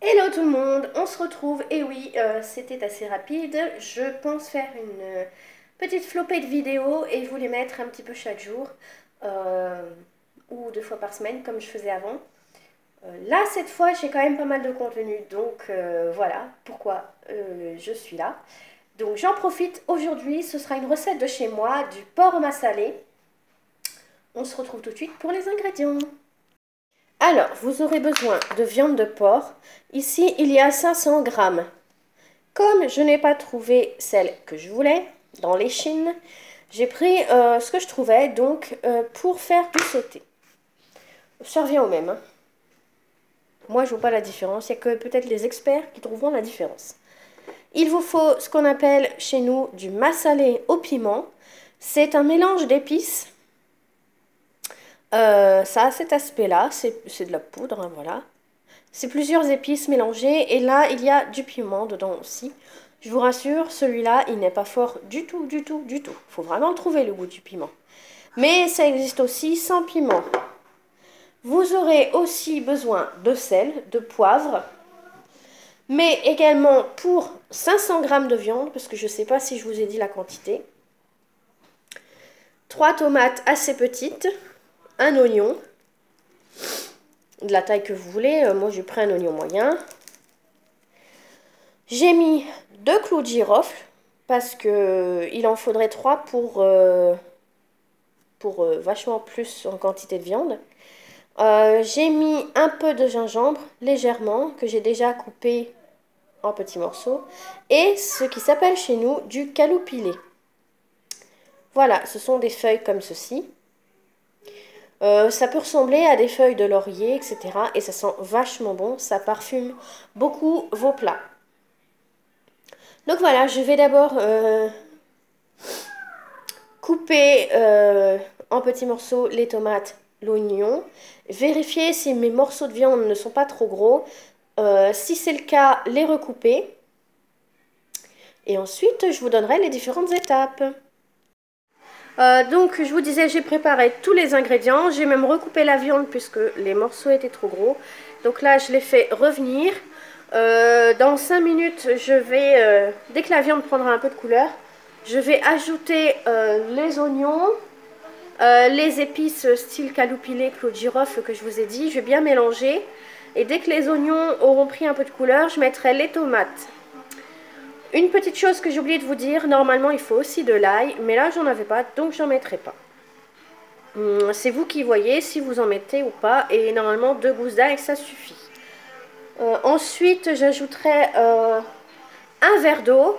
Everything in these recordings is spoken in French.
Hello tout le monde, on se retrouve, et oui, c'était assez rapide, je pense faire une petite flopée de vidéos et vous les mettre un petit peu chaque jour, euh, ou 2 fois par semaine comme je faisais avant. Là, cette fois, j'ai quand même pas mal de contenu, donc voilà pourquoi je suis là. Donc j'en profite, aujourd'hui, ce sera une recette de chez moi, du porc au massalé. On se retrouve tout de suite pour les ingrédients. Alors, vous aurez besoin de viande de porc. Ici, il y a 500 grammes. Comme je n'ai pas trouvé celle que je voulais dans les Chines, j'ai pris ce que je trouvais donc pour faire du sauté. Ça revient au même, hein. Moi, je ne vois pas la différence. Il n'y a que peut-être les experts qui trouveront la différence. Il vous faut ce qu'on appelle chez nous du massalé au piment. C'est un mélange d'épices. Ça a cet aspect-là. C'est de la poudre, hein, voilà. C'est plusieurs épices mélangées. Et là, il y a du piment dedans aussi. Je vous rassure, celui-là, il n'est pas fort du tout, du tout, du tout. Il faut vraiment trouver le goût du piment. Mais ça existe aussi sans piment. Vous aurez aussi besoin de sel, de poivre, mais également pour 500 grammes de viande, parce que je ne sais pas si je vous ai dit la quantité. 3 tomates assez petites, un oignon, de la taille que vous voulez. Moi, j'ai pris un oignon moyen. J'ai mis 2 clous de girofle, parce qu'il en faudrait 3 pour vachement plus en quantité de viande. J'ai mis un peu de gingembre, légèrement, que j'ai déjà coupé en petits morceaux. Et ce qui s'appelle chez nous du caloupilé. Voilà, ce sont des feuilles comme ceci. Ça peut ressembler à des feuilles de laurier, etc. Et ça sent vachement bon, ça parfume beaucoup vos plats. Donc voilà, je vais d'abord couper en petits morceaux les tomates, l'oignon. Vérifier si mes morceaux de viande ne sont pas trop gros. Si c'est le cas, les recouper. Et ensuite, je vous donnerai les différentes étapes. Donc, je vous disais, j'ai préparé tous les ingrédients. J'ai même recoupé la viande puisque les morceaux étaient trop gros. Donc là, je les fais revenir. Dans 5 minutes, je vais, dès que la viande prendra un peu de couleur, je vais ajouter les oignons, les épices style caloupilé, clou de girofle que je vous ai dit. Je vais bien mélanger. Et dès que les oignons auront pris un peu de couleur, je mettrai les tomates. Une petite chose que j'ai oublié de vous dire, normalement il faut aussi de l'ail, mais là j'en avais pas, donc j'en mettrai pas. C'est vous qui voyez si vous en mettez ou pas, et normalement 2 gousses d'ail ça suffit. Ensuite j'ajouterai un verre d'eau,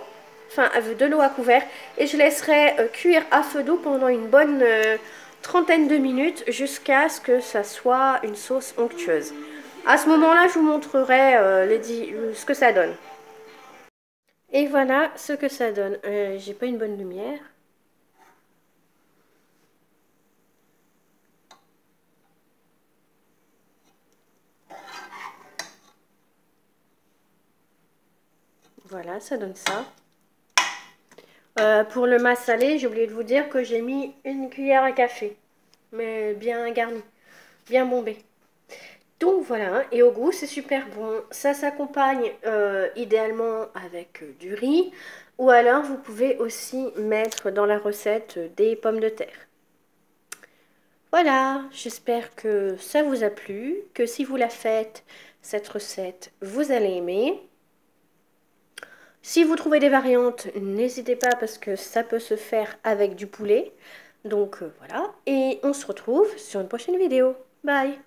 enfin de l'eau à couvert, et je laisserai cuire à feu doux pendant une bonne trentaine de minutes jusqu'à ce que ça soit une sauce onctueuse. À ce moment-là, je vous montrerai ce que ça donne. Et voilà ce que ça donne. J'ai pas une bonne lumière. Voilà, ça donne ça. Pour le massalé, j'ai oublié de vous dire que j'ai mis une cuillère à café. Mais bien garni, bien bombé. Donc voilà, et au goût c'est super bon. Ça s'accompagne idéalement avec du riz. Ou alors vous pouvez aussi mettre dans la recette des pommes de terre. Voilà, j'espère que ça vous a plu, que si vous la faites, cette recette, vous allez aimer. Si vous trouvez des variantes, n'hésitez pas parce que ça peut se faire avec du poulet. Donc voilà, et on se retrouve sur une prochaine vidéo. Bye!